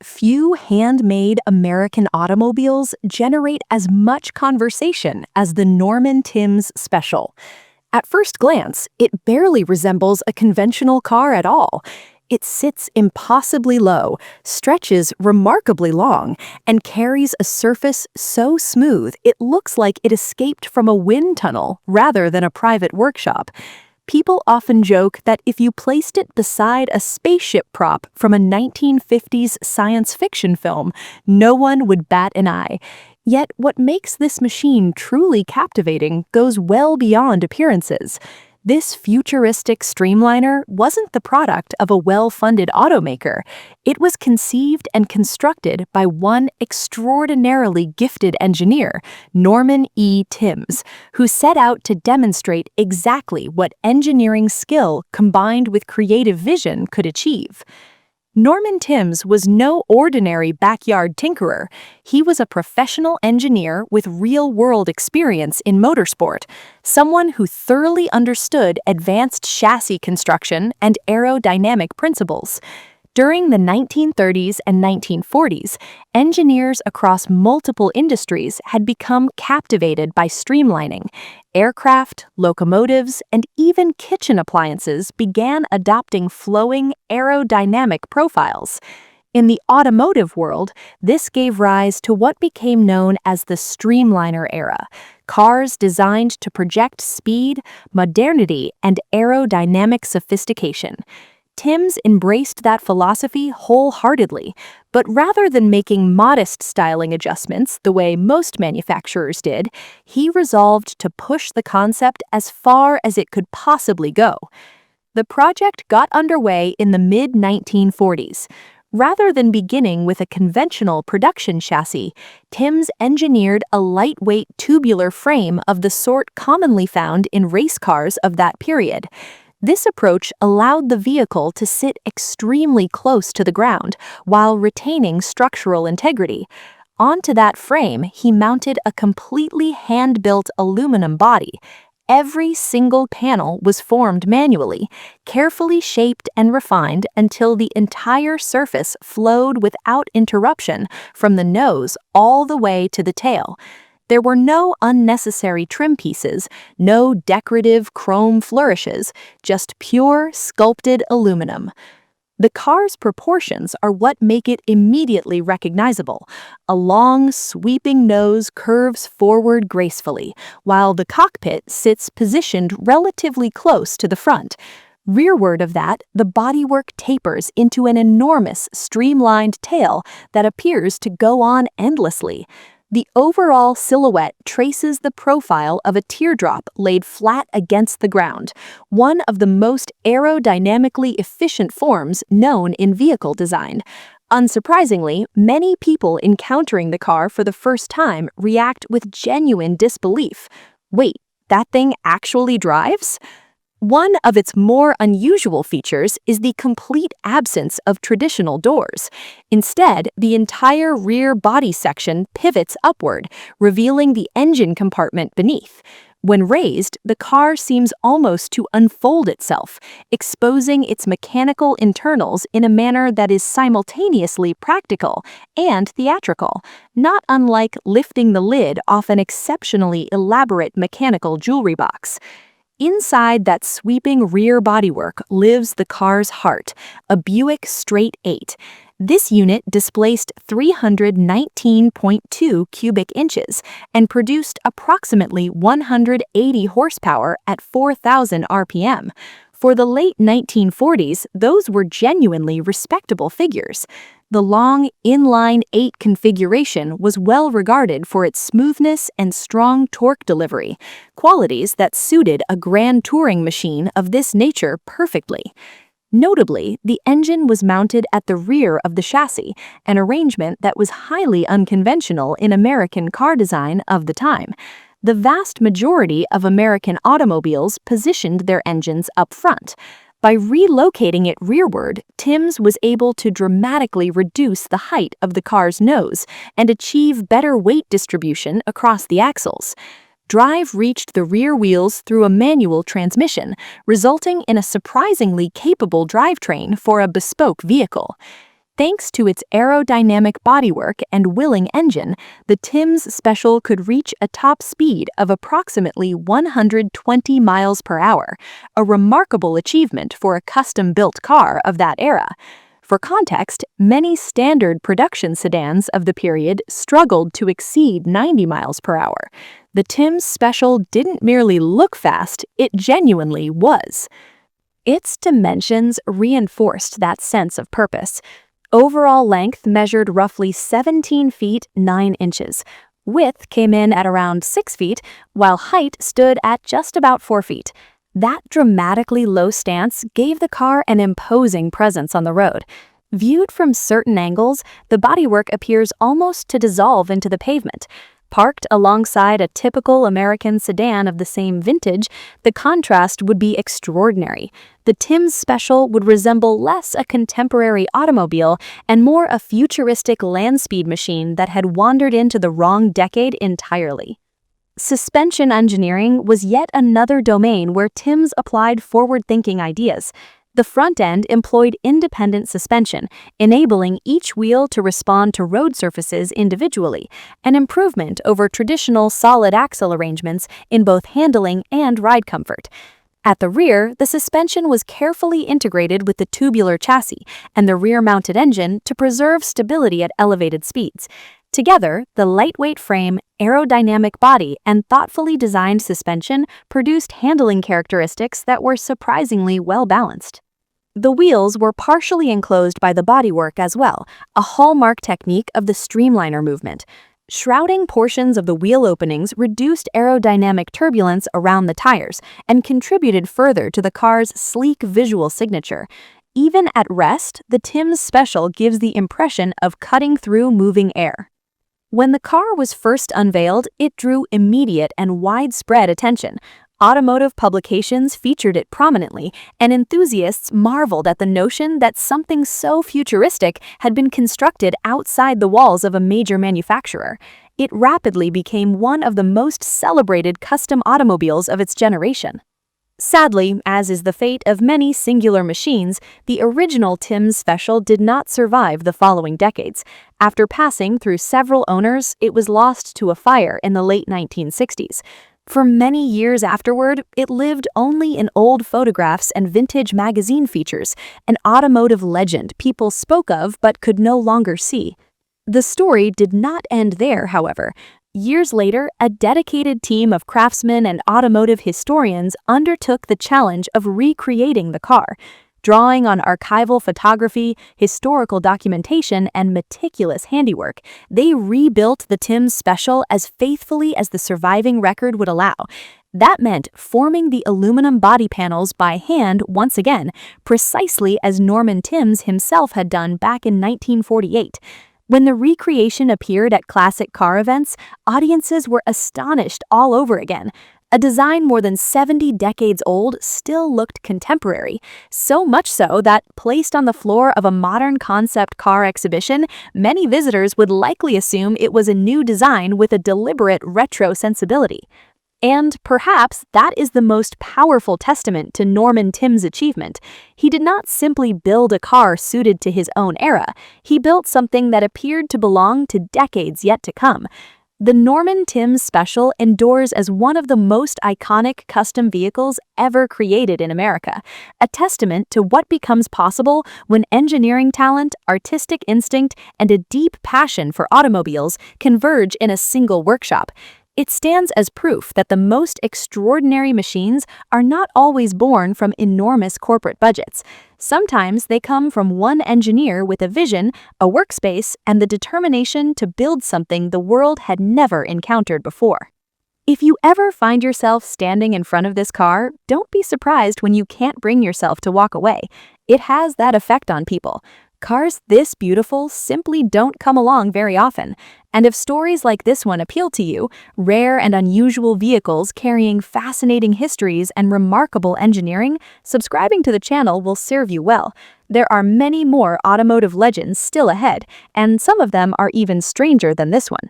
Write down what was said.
few handmade American automobiles generate as much conversation as the Norman Timbs Special. At first glance, it barely resembles a conventional car at all. It sits impossibly low, stretches remarkably long, and carries a surface so smooth it looks like it escaped from a wind tunnel rather than a private workshop. People often joke that if you placed it beside a spaceship prop from a 1950s science fiction film, no one would bat an eye. Yet what makes this machine truly captivating goes well beyond appearances. This futuristic Streamliner wasn't the product of a well-funded automaker. It was conceived and constructed by one extraordinarily gifted engineer, Norman Timbs, who set out to demonstrate exactly what engineering skill combined with creative vision could achieve. Norman Timbs was no ordinary backyard tinkerer. He was a professional engineer with real-world experience in motorsport, someone who thoroughly understood advanced chassis construction and aerodynamic principles. During the 1930s and 1940s, engineers across multiple industries had become captivated by streamlining. Aircraft, locomotives, and even kitchen appliances began adopting flowing aerodynamic profiles. In the automotive world, this gave rise to what became known as the Streamliner era, cars designed to project speed, modernity, and aerodynamic sophistication. Timbs embraced that philosophy wholeheartedly, but rather than making modest styling adjustments the way most manufacturers did, he resolved to push the concept as far as it could possibly go. The project got underway in the mid-1940s. Rather than beginning with a conventional production chassis, Timbs engineered a lightweight tubular frame of the sort commonly found in race cars of that period. This approach allowed the vehicle to sit extremely close to the ground while retaining structural integrity. Onto that frame, he mounted a completely hand-built aluminum body. Every single panel was formed manually, carefully shaped and refined until the entire surface flowed without interruption from the nose all the way to the tail. There were no unnecessary trim pieces, no decorative chrome flourishes, just pure, sculpted aluminum. The car's proportions are what make it immediately recognizable. A long, sweeping nose curves forward gracefully, while the cockpit sits positioned relatively close to the front. Rearward of that, the bodywork tapers into an enormous, streamlined tail that appears to go on endlessly. The overall silhouette traces the profile of a teardrop laid flat against the ground, one of the most aerodynamically efficient forms known in vehicle design. Unsurprisingly, many people encountering the car for the first time react with genuine disbelief. Wait, that thing actually drives? One of its more unusual features is the complete absence of traditional doors. Instead, the entire rear body section pivots upward, revealing the engine compartment beneath. When raised, the car seems almost to unfold itself, exposing its mechanical internals in a manner that is simultaneously practical and theatrical, not unlike lifting the lid off an exceptionally elaborate mechanical jewelry box. Inside that sweeping rear bodywork lives the car's heart, a Buick Straight Eight. This unit displaced 319.2 cubic inches and produced approximately 180 horsepower at 4,000 RPM. For the late 1940s, those were genuinely respectable figures. The long, inline 8 configuration was well regarded for its smoothness and strong torque delivery, qualities that suited a grand touring machine of this nature perfectly. Notably, the engine was mounted at the rear of the chassis, an arrangement that was highly unconventional in American car design of the time. The vast majority of American automobiles positioned their engines up front. By relocating it rearward, Timbs was able to dramatically reduce the height of the car's nose and achieve better weight distribution across the axles. Drive reached the rear wheels through a manual transmission, resulting in a surprisingly capable drivetrain for a bespoke vehicle. Thanks to its aerodynamic bodywork and willing engine, the Timbs Special could reach a top speed of approximately 120 miles per hour, a remarkable achievement for a custom-built car of that era. For context, many standard production sedans of the period struggled to exceed 90 miles per hour. The Timbs Special didn't merely look fast, it genuinely was. Its dimensions reinforced that sense of purpose. Overall length measured roughly 17 feet 9 inches. Width came in at around 6 feet, while height stood at just about 4 feet. That dramatically low stance gave the car an imposing presence on the road. Viewed from certain angles, the bodywork appears almost to dissolve into the pavement. Parked alongside a typical American sedan of the same vintage, the contrast would be extraordinary. The Timbs Special would resemble less a contemporary automobile and more a futuristic land speed machine that had wandered into the wrong decade entirely. Suspension engineering was yet another domain where Timbs applied forward-thinking ideas. The front end employed independent suspension, enabling each wheel to respond to road surfaces individually, an improvement over traditional solid axle arrangements in both handling and ride comfort. At the rear, the suspension was carefully integrated with the tubular chassis and the rear-mounted engine to preserve stability at elevated speeds. Together, the lightweight frame, aerodynamic body, and thoughtfully designed suspension produced handling characteristics that were surprisingly well-balanced. The wheels were partially enclosed by the bodywork as well, a hallmark technique of the Streamliner movement. Shrouding portions of the wheel openings reduced aerodynamic turbulence around the tires and contributed further to the car's sleek visual signature. Even at rest, the Timbs Special gives the impression of cutting through moving air. When the car was first unveiled, it drew immediate and widespread attention. Automotive publications featured it prominently, and enthusiasts marveled at the notion that something so futuristic had been constructed outside the walls of a major manufacturer. It rapidly became one of the most celebrated custom automobiles of its generation. Sadly, as is the fate of many singular machines, the original Timbs Special did not survive the following decades. After passing through several owners, it was lost to a fire in the late 1960s. For many years afterward, it lived only in old photographs and vintage magazine features, an automotive legend people spoke of but could no longer see. The story did not end there, however. Years later, a dedicated team of craftsmen and automotive historians undertook the challenge of recreating the car. Drawing on archival photography, historical documentation, and meticulous handiwork, they rebuilt the Timbs Special as faithfully as the surviving record would allow. That meant forming the aluminum body panels by hand once again, precisely as Norman Timbs himself had done back in 1948. When the recreation appeared at classic car events, audiences were astonished all over again. A design more than 70 decades old still looked contemporary, so much so that, placed on the floor of a modern concept car exhibition, many visitors would likely assume it was a new design with a deliberate retro sensibility. And perhaps that is the most powerful testament to Norman Timbs' achievement. He did not simply build a car suited to his own era, he built something that appeared to belong to decades yet to come. The Norman Timbs Special endures as one of the most iconic custom vehicles ever created in America, a testament to what becomes possible when engineering talent, artistic instinct, and a deep passion for automobiles converge in a single workshop. It stands as proof that the most extraordinary machines are not always born from enormous corporate budgets. Sometimes they come from one engineer with a vision, a workspace, and the determination to build something the world had never encountered before. If you ever find yourself standing in front of this car, don't be surprised when you can't bring yourself to walk away. It has that effect on people. Cars this beautiful simply don't come along very often, and if stories like this one appeal to you, rare and unusual vehicles carrying fascinating histories and remarkable engineering, subscribing to the channel will serve you well. There are many more automotive legends still ahead, and some of them are even stranger than this one.